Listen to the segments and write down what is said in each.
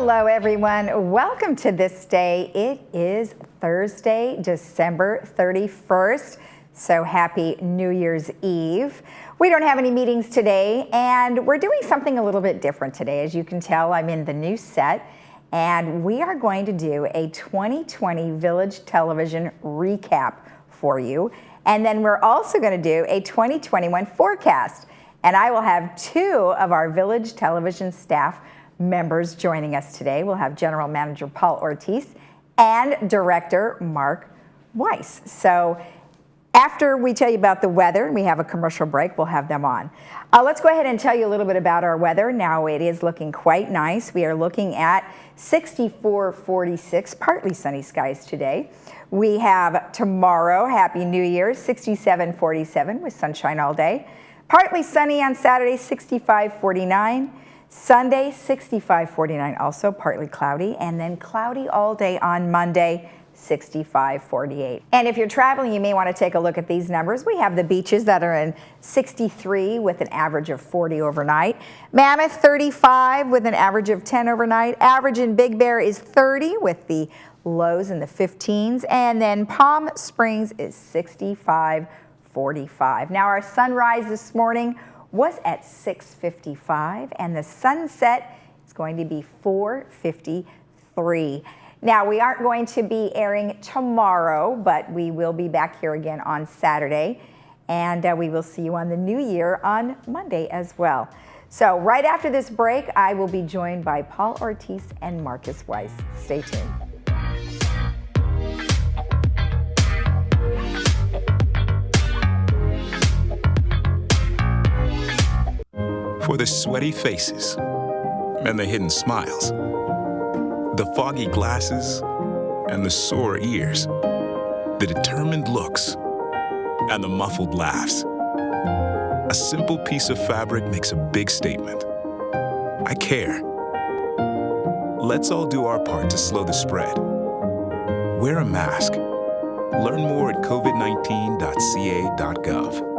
Hello everyone, welcome to This Day. It is Thursday, December 31st, so happy New Year's Eve. We don't have any meetings today and we're doing something a little bit different today. As you can tell, I'm in the new set and we are going to do a 2020 Village Television recap for you. And then we're also going to do a 2021 forecast. And I will have two of our Village Television staff members joining us today. We'll have General Manager Paul Ortiz and Director Mark Weiss. So after we tell you about the weather, we have a commercial break, we'll have them on. Let's go ahead and tell you a little bit about our weather. Now it is looking quite nice. We are looking at 64-46, partly sunny skies today. We have tomorrow, Happy New Year, 67-47 with sunshine all day. Partly sunny on Saturday, 65-49. Sunday, 65-49, also partly cloudy, and then cloudy all day on Monday, 65-48. And if you're traveling, you may want to take a look at these numbers. We have the beaches that are in 63 with an average of 40 overnight. Mammoth, 35 with an average of 10 overnight. Average in Big Bear is 30 with the lows in the 15s. And then Palm Springs is 65-45. Now our sunrise this morning was at 6:55 and the sunset is going to be 4:53. Now we aren't going to be airing tomorrow, but we will be back here again on Saturday, and we will see you on the new year on Monday as well. So right after this break, I will be joined by Paul Ortiz and Marcus Weiss. Stay tuned. For the sweaty faces and the hidden smiles, the foggy glasses and the sore ears, the determined looks and the muffled laughs. A simple piece of fabric makes a big statement. I care. Let's all do our part to slow the spread. Wear a mask. Learn more at covid19.ca.gov.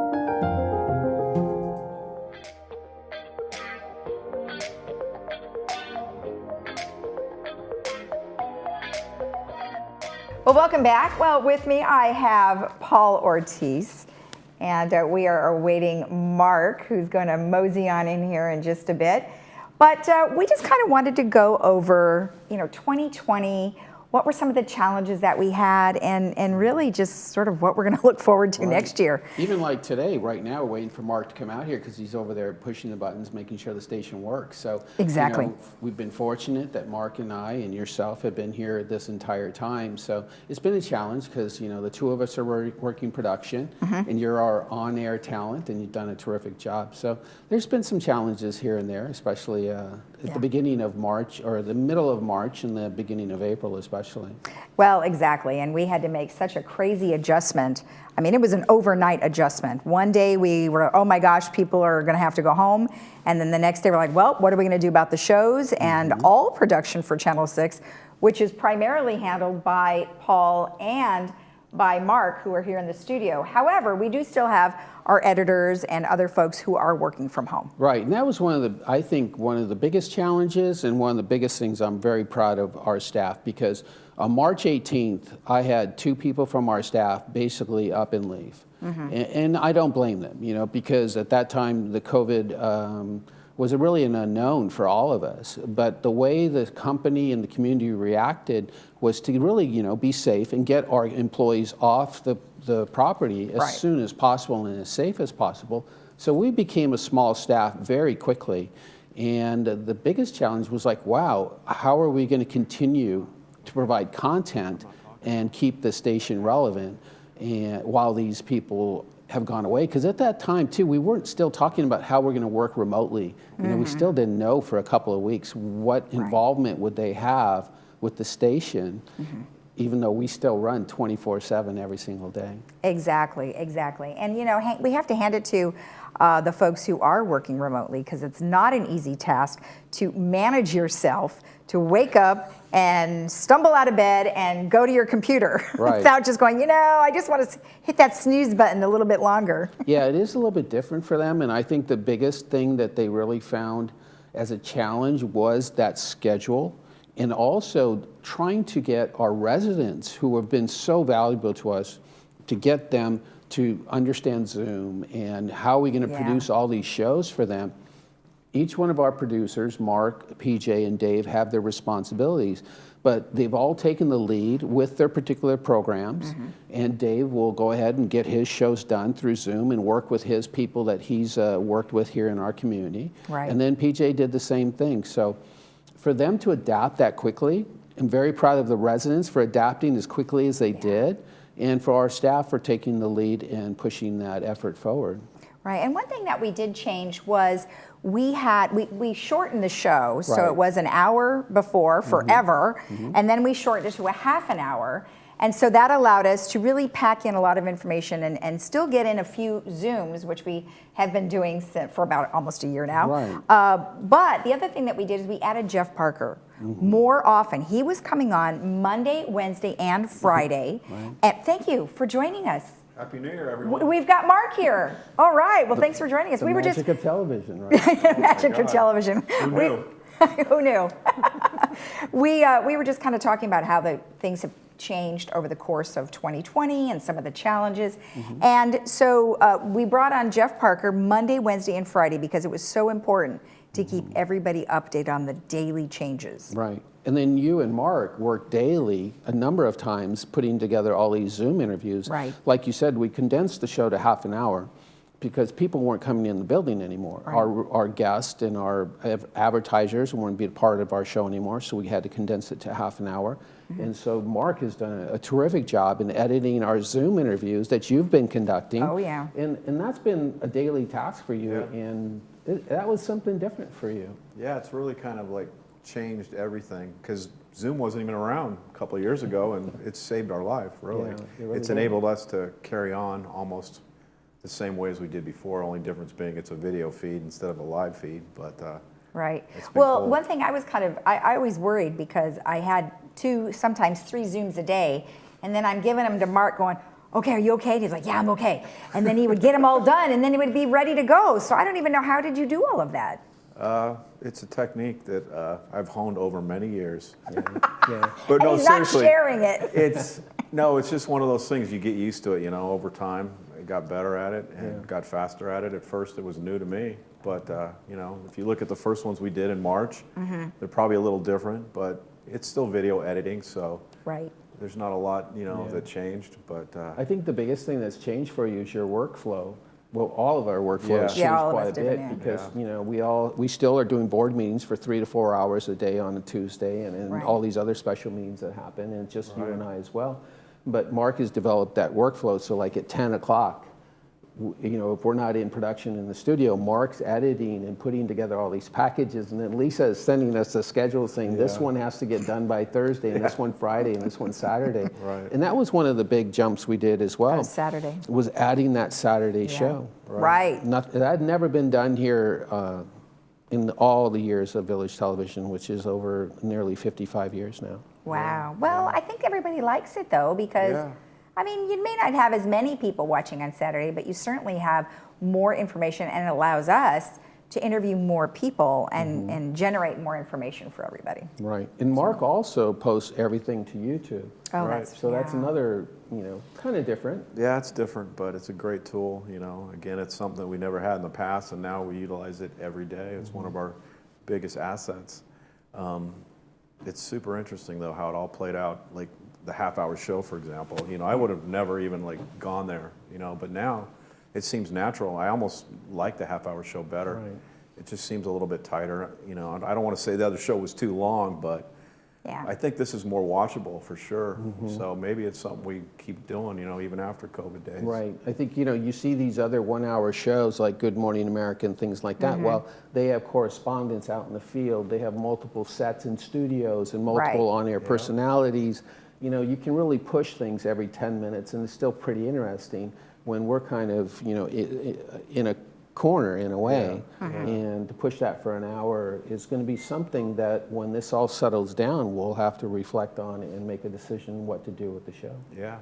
Well, welcome back. Well, with me I have Paul Ortiz, and we are awaiting Mark, who's going to mosey on in here in just a bit. But we just kind of wanted to go over, 2020, what were some of the challenges that we had, and really just sort of what we're going to look forward to next year. Even like today, right now, we're waiting for Mark to come out here because he's over there pushing the buttons, making sure the station works. So exactly, we've been fortunate that Mark and I and yourself have been here this entire time. So it's been a challenge because the two of us are working production, and you're our on-air talent, and you've done a terrific job. So there's been some challenges here and there, especially at the beginning of March, or the middle of March and the beginning of April especially. Well, exactly, and we had to make such a crazy adjustment. I mean, it was an overnight adjustment. One day we were, oh my gosh, people are going to have to go home, and then the next day we're like, well, what are we going to do about the shows? And all production for Channel 6, which is primarily handled by Paul and by Mark, who are here in the studio. However, we do still have our editors and other folks who are working from home. Right, and that was I think one of the biggest challenges and one of the biggest things I'm very proud of our staff, because on March 18th, I had two people from our staff basically up and leave. And I don't blame them, because at that time the COVID was really an unknown for all of us. But the way the company and the community reacted was to really, be safe and get our employees off the property as soon as possible and as safe as possible. So we became a small staff very quickly. And the biggest challenge was like, wow, how are we going to continue to provide content and keep the station relevant while these people have gone away? Because at that time, too, we weren't still talking about how we're going to work remotely. We still didn't know for a couple of weeks what involvement would they have with the station, even though we still run 24/7 every single day. Exactly. And we have to hand it to the folks who are working remotely, because it's not an easy task to manage yourself, to wake up and stumble out of bed and go to your computer without just going, I just want to hit that snooze button a little bit longer. Yeah, it is a little bit different for them, and I think the biggest thing that they really found as a challenge was that schedule. and also trying to get our residents who have been so valuable to us, to get them to understand Zoom and how are we going to produce all these shows for them. Each one of our producers, Mark, PJ, and Dave, have their responsibilities, but they've all taken the lead with their particular programs, and Dave will go ahead and get his shows done through Zoom and work with his people that he's worked with here in our community. Right. And then PJ did the same thing. So for them to adapt that quickly, I'm very proud of the residents for adapting as quickly as they did, and for our staff for taking the lead and pushing that effort forward. Right, and one thing that we did change was we shortened the show, so it was an hour before, forever, and then we shortened it to a half an hour. And so that allowed us to really pack in a lot of information and still get in a few Zooms, which we have been doing for about almost a year now. Right. But the other thing that we did is we added Jeff Parker more often. He was coming on Monday, Wednesday, and Friday. And thank you for joining us. Happy New Year, everyone. We've got Mark here. All right. Well, thanks for joining us. The We were magic just of television, right? magic of television. Who knew? Who knew? we were just kind of talking about how the things have changed over the course of 2020 and some of the challenges. And so we brought on Jeff Parker Monday, Wednesday, and Friday because it was so important to keep everybody updated on the daily changes. Right. And then you and Mark work daily a number of times putting together all these Zoom interviews. Right. Like you said, we condensed the show to half an hour because people weren't coming in the building anymore. Right. Our guests and our advertisers weren't being part of our show anymore, so we had to condense it to half an hour. And so Mark has done a terrific job in editing our Zoom interviews that you've been conducting. Oh, yeah. And that's been a daily task for you, and that was something different for you. Yeah, it's really kind of like changed everything because Zoom wasn't even around a couple of years ago, and it's saved our life, really. Yeah, it really It's did. enabled us to carry on almost the same way as we did before, only difference being it's a video feed instead of a live feed. But Right. it's been Well, cool. one thing I was I always worried because I had 2, sometimes 3 Zooms a day, and then I'm giving them to Mark going, okay, are you okay? And he's like, yeah, I'm okay. And then he would get them all done, and then he would be ready to go. So I don't even know, how did you do all of that? it's a technique that I've honed over many years. Yeah. But And no, he's not seriously, sharing it. it's just one of those things you get used to it. Over time, I got better at it and got faster at it. At first, it was new to me, but if you look at the first ones we did in March, they're probably a little different, but it's still video editing, so Right. there's not a lot that changed. But I think the biggest thing that's changed for you is your workflow. Well, all of our workflow has Yeah. changed all of us quite a did, bit yeah. because we still are doing board meetings for 3 to 4 hours a day on a Tuesday, and Right. all these other special meetings that happen, and it's just you Right. and I as well. But Mark has developed that workflow, so like at 10 o'clock, if we're not in production in the studio, Mark's editing and putting together all these packages, and then Lisa is sending us a schedule saying this one has to get done by Thursday, and this one Friday, and this one Saturday. Right. And that was one of the big jumps we did as well. Oh, Saturday. Was adding that Saturday Yeah. show. Right. That had never been done here in all the years of Village Television, which is over nearly 55 years now. Wow. Well, I think everybody likes it though, because Yeah. I mean, you may not have as many people watching on Saturday, but you certainly have more information, and it allows us to interview more people and generate more information for everybody. Right. And Mark also posts everything to YouTube. Oh, Right. So that's another, kind of different. Yeah, it's different, but it's a great tool. Again, it's something that we never had in the past, and now we utilize it every day. It's one of our biggest assets. It's super interesting though how it all played out. Like the half-hour show, for example. I would have never even gone there. But now it seems natural. I almost like the half-hour show better. Right. It just seems a little bit tighter. I don't want to say the other show was too long, but Yeah. I think this is more watchable for sure. So maybe it's something we keep doing, even after COVID days. Right. I think, you see these other 1-hour shows like Good Morning America and things like that. Well, they have correspondents out in the field. They have multiple sets in studios and multiple Right. on-air personalities. You can really push things every 10 minutes, and it's still pretty interesting when we're kind of, in a corner in a way. And to push that for an hour is going to be something that when this all settles down, we'll have to reflect on and make a decision what to do with the show. Yeah.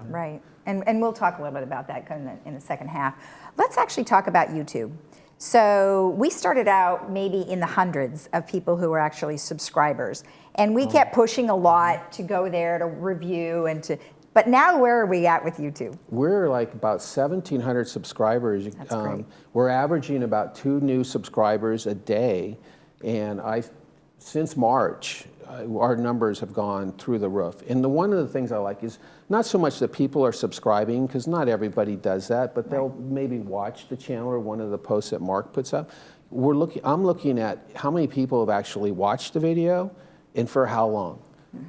Right. And we'll talk a little bit about that in the second half. Let's actually talk about YouTube. So we started out maybe in the hundreds of people who were actually subscribers. And we kept pushing a lot to go there to review but now where are we at with YouTube? We're like about 1,700 subscribers. That's great. We're averaging about 2 new subscribers a day. And since March, our numbers have gone through the roof. And one of the things I like is not so much that people are subscribing, because not everybody does that, but they'll maybe watch the channel or one of the posts that Mark puts up. I'm looking at how many people have actually watched the video and for how long.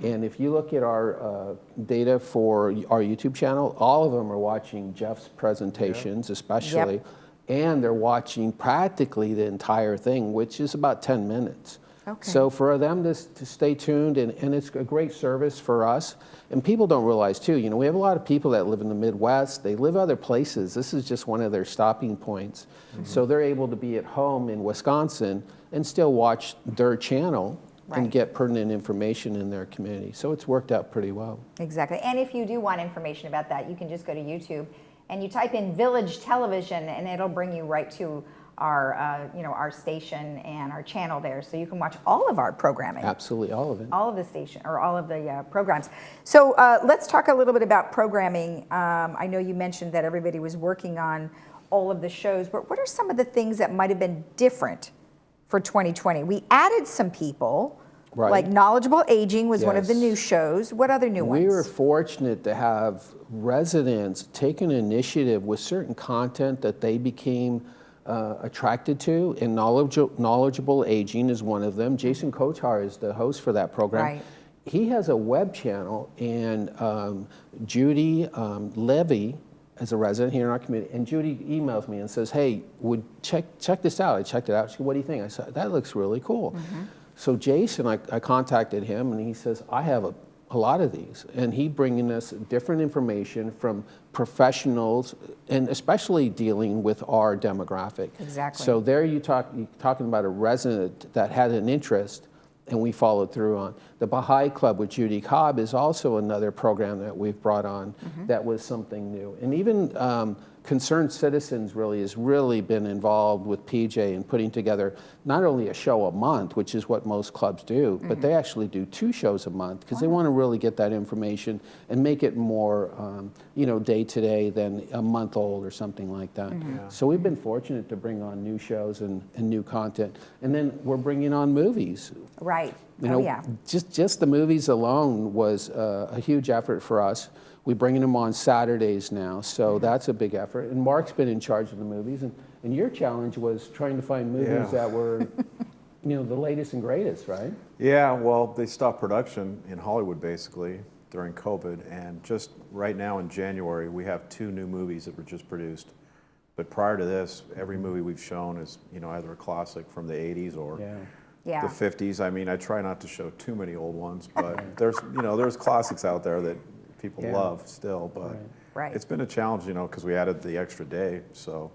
And if you look at our data for our YouTube channel, all of them are watching Jeff's presentations, especially, Yep. and they're watching practically the entire thing, which is about 10 minutes. Okay. So for them to stay tuned, and it's a great service for us. And people don't realize too, we have a lot of people that live in the Midwest, they live other places. This is just one of their stopping points. So they're able to be at home in Wisconsin and still watch their channel and get pertinent information in their community. So it's worked out pretty well. Exactly. And if you do want information about that, you can just go to YouTube and you type in Village Television and it'll bring you right to our, our station and our channel there. So you can watch all of our programming. Absolutely, all of it. All of the station, or all of the programs. So let's talk a little bit about programming. I know you mentioned that everybody was working on all of the shows, but what are some of the things that might have been different for 2020? We added some people, like Knowledgeable Aging was one of the new shows. What other new ones? We were fortunate to have residents take an initiative with certain content that they became attracted to, and Knowledgeable Aging is one of them. Jason Kotar is the host for that program. Right. He has a web channel, and Judy Levy is a resident here in our community, and Judy emails me and says, hey, check this out. I checked it out. She said, what do you think? I said, that looks really cool. So Jason, I contacted him, and he says, I have a lot of these, and he bringing us different information from professionals, and especially dealing with our demographic. Exactly. So there you're talking about a resident that had an interest, and we followed through on. The Baha'i Club with Judy Cobb is also another program that we've brought on that was something new. And even Concerned Citizens has really been involved with PJ in putting together not only a show a month, which is what most clubs do, but they actually do 2 shows a month because they want to really get that information and make it more day to day than a month old or something like that. So we've been fortunate to bring on new shows and new content. And then we're bringing on movies. Right. Just the movies alone was a huge effort for us. We're bringing them on Saturdays now, so that's a big effort. And Mark's been in charge of the movies, and your challenge was trying to find movies that were, the latest and greatest, right? Yeah, well, they stopped production in Hollywood basically during COVID, and just right now in January, we have 2 new movies that were just produced. But prior to this, every movie we've shown is, either a classic from the 80s or the 50s. I mean, I try not to show too many old ones, but there's classics out there that people love still, but it's been a challenge, because we added the extra day, so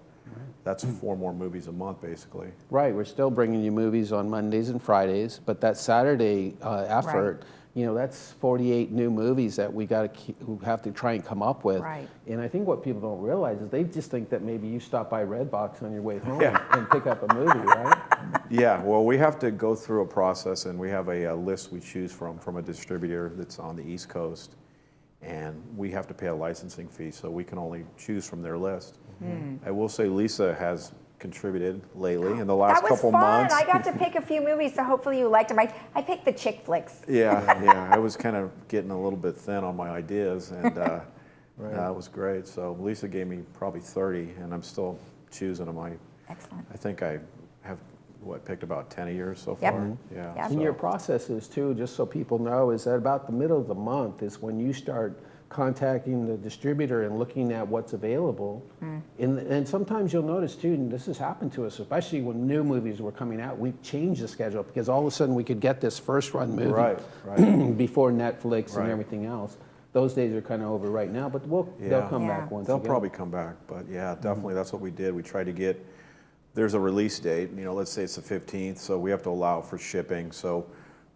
that's 4 more movies a month, basically. Right, we're still bringing you movies on Mondays and Fridays, but that Saturday effort, that's 48 new movies that we have to try and come up with. Right. And I think what people don't realize is they just think that maybe you stop by Redbox on your way home and pick up a movie, right? Yeah, well, we have to go through a process, and we have a list we choose from a distributor that's on the East Coast. And we have to pay a licensing fee, so we can only choose from their list. I will say Lisa has contributed lately in the last couple months. I got to pick a few movies, so hopefully you liked them. I picked the chick flicks. Yeah, I was kind of getting a little bit thin on my ideas, and that was great. So Lisa gave me probably 30, and I'm still choosing them. Excellent. I think I have picked about 10 a year so far. Yeah. And your processes too, just so people know, is that about the middle of the month is when you start contacting the distributor and looking at what's available. And sometimes you'll notice too, and this has happened to us, especially when new movies were coming out, we changed the schedule because all of a sudden we could get this first run movie before Netflix and everything else. Those days are kind of over right now, but they'll come back once They'll again. probably come back, but yeah, definitely that's what we did. We tried to get, there's a release date, let's say it's the 15th, so we have to allow for shipping. So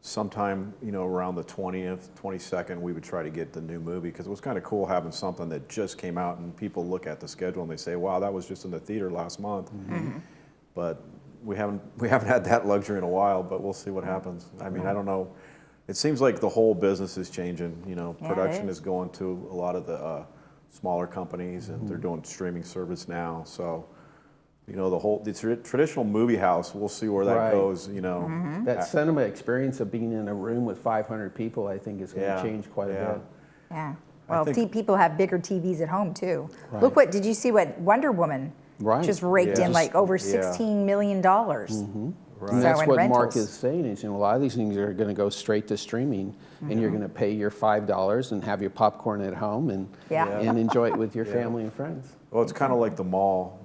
sometime, around the 20th, 22nd, we would try to get the new movie, because it was kind of cool having something that just came out and people look at the schedule and they say, wow, that was just in the theater last month. but we haven't had that luxury in a while. But we'll see what happens. I mean, I don't know. It seems like the whole business is changing. You know, Yeah, production it is going to a lot of the smaller companies, and they're doing streaming service now. So, you know, the traditional movie house, we'll see where that Right. goes. You know, That cinema experience of being in a room with 500 people, I think, is going to change quite a bit. Yeah. Well, think- people have bigger TVs at home too. Look, did you see what Wonder Woman just raked in, like over $16 million? And that's in what rentals. Mark is saying is, you know, a lot of these things are going to go straight to streaming, and you're going to pay your $5 and have your popcorn at home and and enjoy it with your family and friends. well, it's kind of like the mall.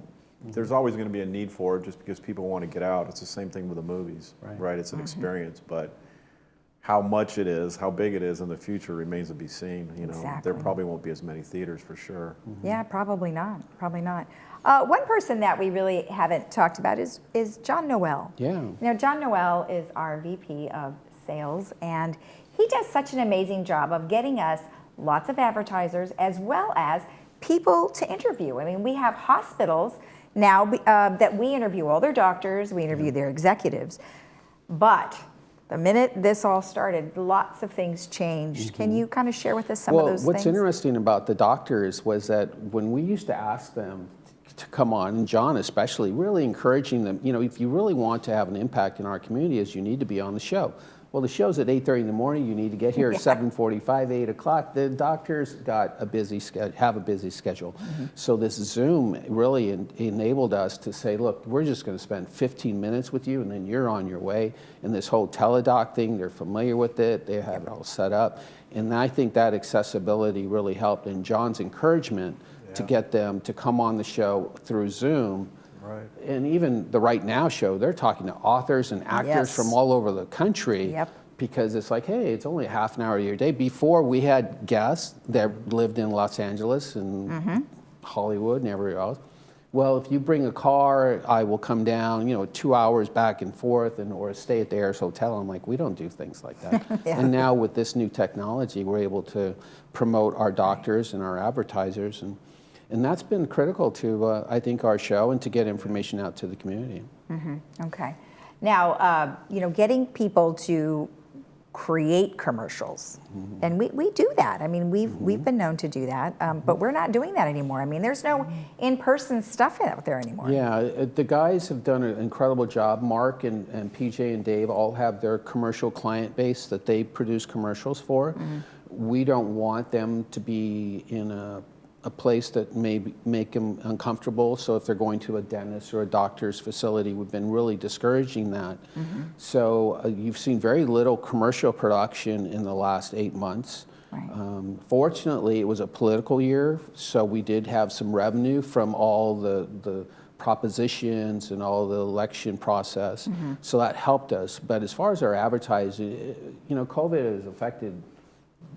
There's always going to be a need for it just because people want to get out. It's the same thing with the movies, right? It's an experience, but how much it is, how big it is in the future remains to be seen. You know, there Exactly. probably won't be as many theaters for sure. Yeah, probably not. Probably not. One person that we really haven't talked about is John Noel. Yeah. You know, John Noel is our VP of sales, and he does such an amazing job of getting us lots of advertisers as well as people to interview. I mean, we have hospitals now that we interview all their doctors, we interview their executives. But the minute this all started, lots of things changed. Can you kind of share with us some of those Well, what's things? interesting about the doctors was that when we used to ask them to come on, and John especially, really encouraging them, you know, if you really want to have an impact in our community, is you need to be on the show. Well, the show's at 8:30 in the morning. You need to get here at 7:45, 8 o'clock. The doctors got a busy have a busy schedule. So this Zoom really enabled us to say, look, we're just going to spend 15 minutes with you, and then you're on your way. And this whole teledoc thing, they're familiar with it. They have it all set up. And I think that accessibility really helped. And John's encouragement to get them to come on the show through Zoom. Right. And even the Right Now show, they're talking to authors and actors from all over the country because it's like, hey, it's only half an hour of your day. Before, we had guests that lived in Los Angeles and Hollywood and everywhere else. Well, if you bring a car, I will come down, you know, 2 hours back and forth or stay at the Ayers Hotel. I'm like, we don't do things like that. And now with this new technology, we're able to promote our doctors and our advertisers. And that's been critical to, I think, our show and to get information out to the community. Okay. Now, you know, getting people to create commercials, and we do that. I mean, we've been known to do that, but we're not doing that anymore. I mean, there's no in-person stuff out there anymore. Yeah, the guys have done an incredible job. Mark and PJ and Dave all have their commercial client base that they produce commercials for. We don't want them to be in a place that may make them uncomfortable. So if they're going to a dentist or a doctor's facility, we've been really discouraging that. So you've seen very little commercial production in the last 8 months. Fortunately, it was a political year, so we did have some revenue from all the propositions and all the election process. So that helped us. But as far as our advertising, you know, COVID has affected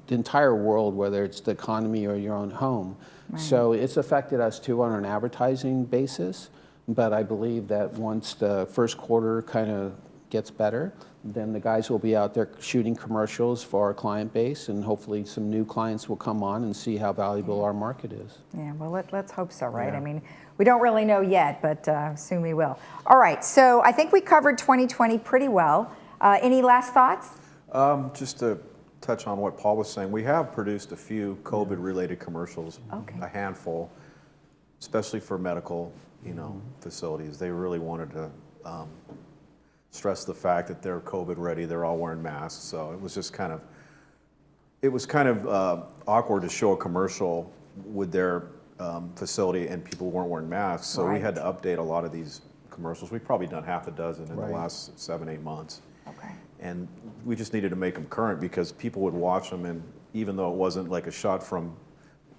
the entire world, whether it's the economy or your own home. So it's affected us too on an advertising basis, but I believe that once the first quarter kind of gets better, then the guys will be out there shooting commercials for our client base, and hopefully some new clients will come on and see how valuable our market is. Yeah, well, let's hope so, right? I mean, we don't really know yet, but soon we will. All right, so I think we covered 2020 pretty well. Any last thoughts? Just to touch on what Paul was saying, we have produced a few COVID-related commercials, a handful, especially for medical, you know, facilities. They really wanted to stress the fact that they're COVID ready. They're all wearing masks, so it was just kind of awkward to show a commercial with their facility and people weren't wearing masks. So we had to update a lot of these commercials. We've probably done half a dozen in the last 7-8 months. And we just needed to make them current because people would watch them, and even though it wasn't like a shot from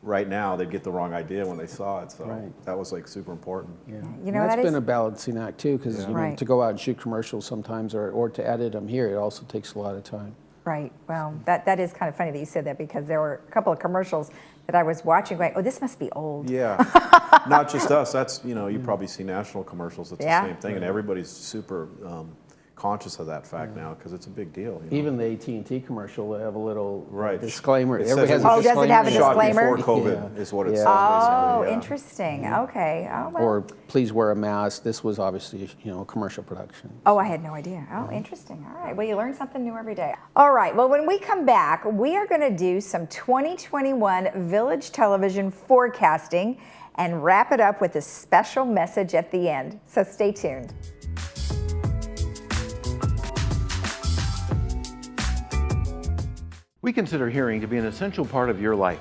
right now, they'd get the wrong idea when they saw it. So that was like super important. Yeah, you know, that's been a balancing act too, because you know, to go out and shoot commercials sometimes, or to edit them here, it also takes a lot of time. Right. Well, that is kind of funny that you said that, because there were a couple of commercials that I was watching going, oh, this must be old. Yeah. Not just us. That's, you know, you probably see national commercials. It's the same thing, and everybody's super conscious of that fact now because it's a big deal. You know? Even the AT&T commercial, they have a little Right. disclaimer. It Everybody says has a Oh, does it have a disclaimer. Shot disclaimer? before COVID is what it Yeah. says. Oh, basically, yeah. interesting. Okay. Oh, well. Or please wear a mask. This was obviously, a commercial production. Oh, I had no idea. Oh, interesting. All right. Well, you learn something new every day. All right. Well, when we come back, we are going to do some 2021 Village Television forecasting and wrap it up with a special message at the end. So stay tuned. We consider hearing to be an essential part of your life.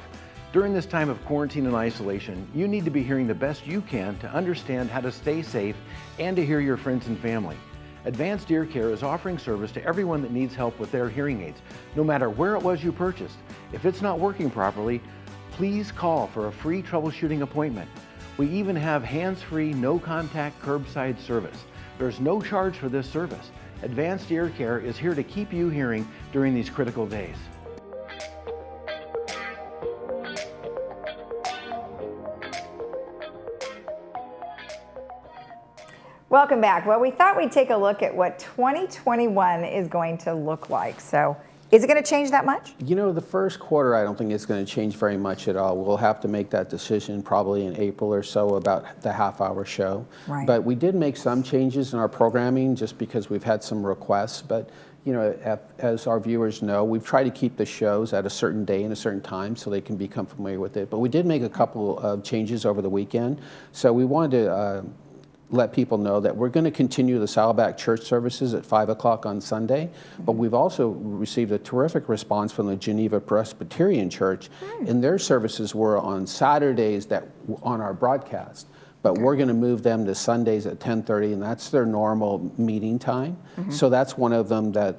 During this time of quarantine and isolation, you need to be hearing the best you can to understand how to stay safe and to hear your friends and family. Advanced Ear Care is offering service to everyone that needs help with their hearing aids, no matter where it was you purchased. If it's not working properly, please call for a free troubleshooting appointment. We even have hands-free, no-contact curbside service. There's no charge for this service. Advanced Ear Care is here to keep you hearing during these critical days. Welcome back. Well, we thought we'd take a look at what 2021 is going to look like. So, is it going to change that much? The first quarter, I don't think it's going to change very much at all. We'll have to make that decision probably in April or so about the half-hour show. Right. But we did make some changes in our programming just because we've had some requests. But, as our viewers know, we've tried to keep the shows at a certain day and a certain time so they can become familiar with it. But we did make a couple of changes over the weekend. So we wanted to let people know that we're going to continue the Saddleback Church services at 5 o'clock on Sunday, but we've also received a terrific response from the Geneva Presbyterian Church, and their services were on Saturdays on our broadcast. But we're going to move them to Sundays at 10:30, and that's their normal meeting time. So that's one of them that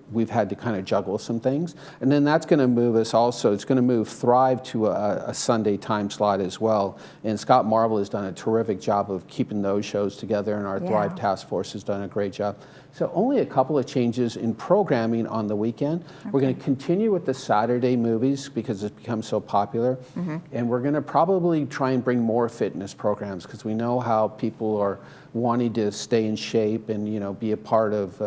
we've had to kind of juggle some things. And then that's going to move us also, it's going to move Thrive to a Sunday time slot as well. And Scott Marvel has done a terrific job of keeping those shows together, and our Thrive Task Force has done a great job. So only a couple of changes in programming on the weekend. We're going to continue with the Saturday movies because it's become so popular. And we're going to probably try and bring more fitness programs because we know how people are wanting to stay in shape and, be a part of,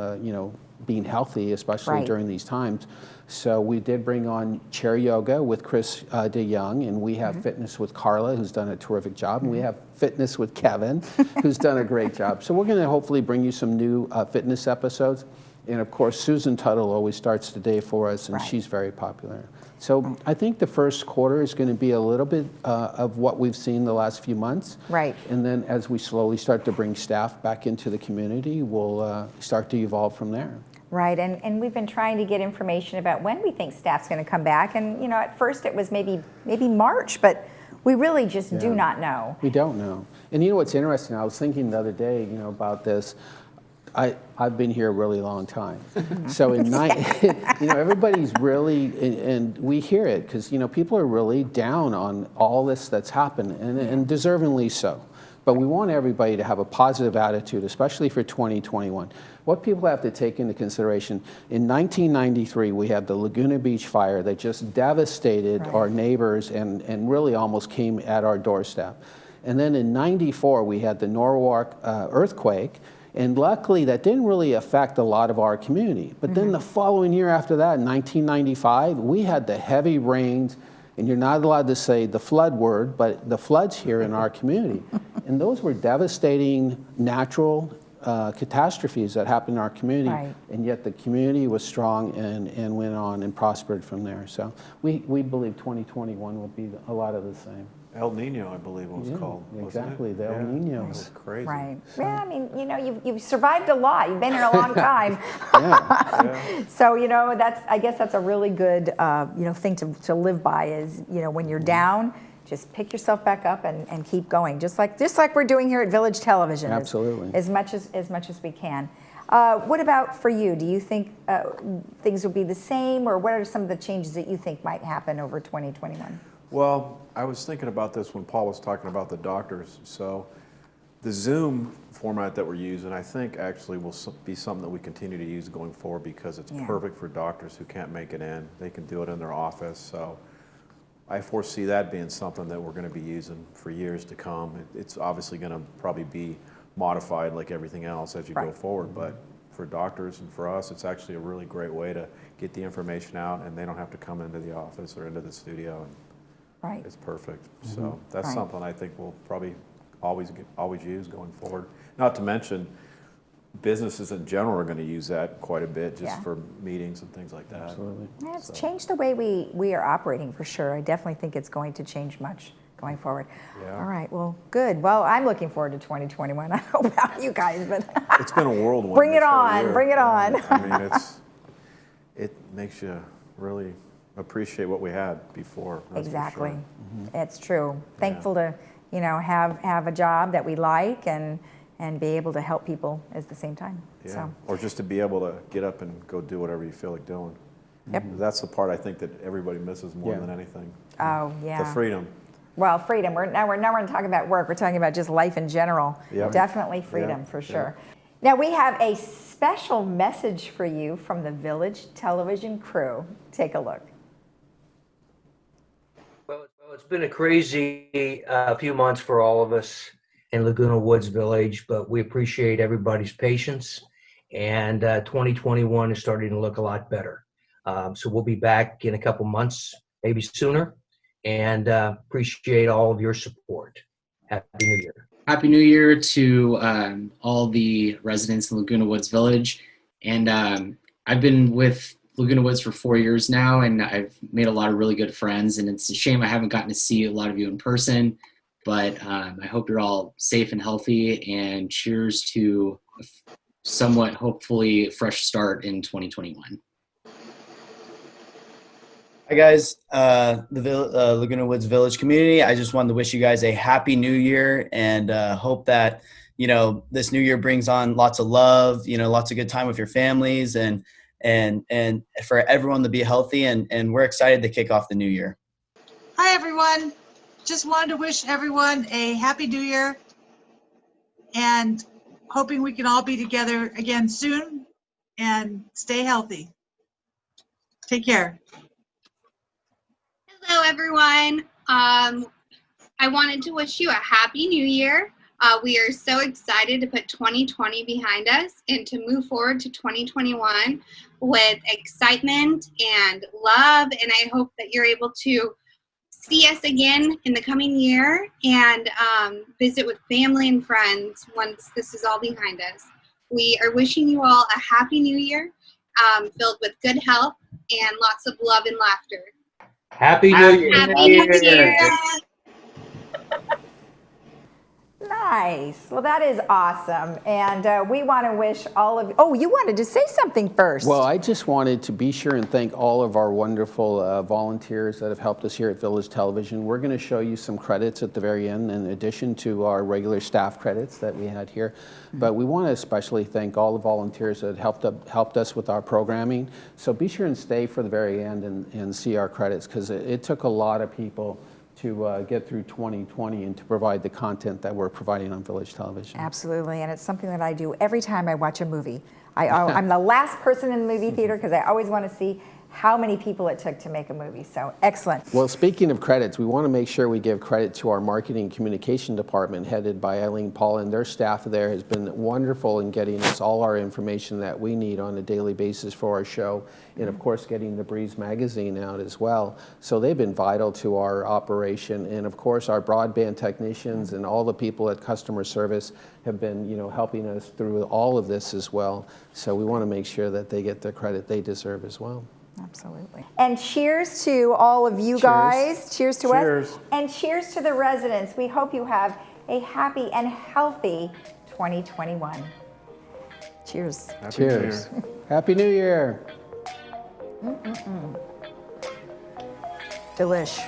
being healthy, especially during these times. So we did bring on chair yoga with Chris DeYoung, and we have fitness with Carla, who's done a terrific job, and we have fitness with Kevin, who's done a great job. So we're going to hopefully bring you some new fitness episodes. And of course, Susan Tuttle always starts the day for us, and she's very popular. So I think the first quarter is going to be a little bit of what we've seen the last few months. Right. And then as we slowly start to bring staff back into the community, we'll start to evolve from there. Right, and we've been trying to get information about when we think staff's going to come back. And, at first it was maybe March, but we really just do not know. We don't know. And what's interesting, I was thinking the other day, about this. I've been here a really long time. So everybody's really, and we hear it because, people are really down on all this that's happened, and deservingly so. But we want everybody to have a positive attitude, especially for 2021. What people have to take into consideration, in 1993, we had the Laguna Beach fire that just devastated our neighbors and really almost came at our doorstep. And then in 94, we had the Norwalk earthquake. And luckily, that didn't really affect a lot of our community. But then the following year after that, in 1995, we had the heavy rains, and you're not allowed to say the flood word, but the floods here in our community. And those were devastating natural catastrophes that happened in our community. Right. And yet the community was strong and went on and prospered from there. So we believe 2021 will be a lot of the same. El Nino, I believe it was called. Exactly, wasn't it? the El Nino. That was crazy. Right. Yeah, I mean, you've survived a lot. You've been here a long time. So, I guess that's a really good, thing to live by is, when you're down, just pick yourself back up and keep going. Just like we're doing here at Village Television. Absolutely. As much as we can. What about for you? Do you think things will be the same, or what are some of the changes that you think might happen over 2021? Well, I was thinking about this when Paul was talking about the doctors. So the Zoom format that we're using, I think actually will be something that we continue to use going forward because it's perfect for doctors who can't make it in. They can do it in their office. So I foresee that being something that we're going to be using for years to come. It's obviously going to probably be modified like everything else as you go forward, but for doctors and for us, it's actually a really great way to get the information out, and they don't have to come into the office or into the studio. And Right. it's perfect. So that's Right. something I think we'll probably always use going forward. Not to mention, businesses in general are going to use that quite a bit, just Yeah. for meetings and things like that. Absolutely. Yeah, it's changed the way we are operating for sure. I definitely think it's going to change much going forward. Yeah. All right, well, good. Well, I'm looking forward to 2021. I don't know about you guys, but It's been a whirlwind. Bring it this whole on, year. bring it on. I mean, it makes you really appreciate what we had before. That's for exactly. sure. It's true. Thankful to, have a job that we like and be able to help people at the same time. Yeah. So, Or just to be able to get up and go do whatever you feel like doing. Yep. That's the part I think that everybody misses more Yeah. than anything. oh, yeah. The freedom. Well, freedom. We're not going to talk about work. We're talking about just life in general. Yep. Definitely freedom Yep. for sure. Now we have a special message for you from the Village Television crew. Take a look. Well, it's been a crazy few months for all of us in Laguna Woods Village, but we appreciate everybody's patience. And 2021 is starting to look a lot better. So we'll be back in a couple months, maybe sooner, and appreciate all of your support. Happy New Year. Happy New Year to all the residents in Laguna Woods Village. And I've been with Laguna Woods for 4 years now, and I've made a lot of really good friends. And it's a shame I haven't gotten to see a lot of you in person, but I hope you're all safe and healthy. And cheers to a somewhat, hopefully, fresh start in 2021. Hi guys, Laguna Woods Village community. I just wanted to wish you guys a happy new year and hope that, this new year brings on lots of love, lots of good time with your families and for everyone to be healthy. And we're excited to kick off the new year. Hi, everyone. Just wanted to wish everyone a happy new year and hoping we can all be together again soon and stay healthy. Take care. Hello, everyone. I wanted to wish you a happy new year. We are so excited to put 2020 behind us and to move forward to 2021 with excitement and love. And I hope that you're able to see us again in the coming year and visit with family and friends once this is all behind us. We are wishing you all a happy new year filled with good health and lots of love and laughter. Happy New Year. Happy New Year. Nice. Well, that is awesome. And we want to wish all of you. Oh, you wanted to say something first. Well, I just wanted to be sure and thank all of our wonderful volunteers that have helped us here at Village Television. We're going to show you some credits at the very end in addition to our regular staff credits that we had here. But we want to especially thank all the volunteers that helped us with our programming. So be sure and stay for the very end and see our credits, because it took a lot of people to get through 2020 and to provide the content that we're providing on Village Television. Absolutely, and it's something that I do every time I watch a movie. I'm the last person in the movie theater because I always want to see how many people it took to make a movie. So excellent. Well, speaking of credits, we want to make sure we give credit to our marketing and communication department headed by Eileen Paul, and their staff there has been wonderful in getting us all our information that we need on a daily basis for our show, and of course getting the Breeze magazine out as well. So they've been vital to our operation, and of course our broadband technicians and all the people at customer service have been, helping us through all of this as well. So we want to make sure that they get the credit they deserve as well. Absolutely. And cheers to all of you guys. Cheers to us. And cheers to the residents. We hope you have a happy and healthy 2021. Cheers. Cheers. Happy New Year. Delish.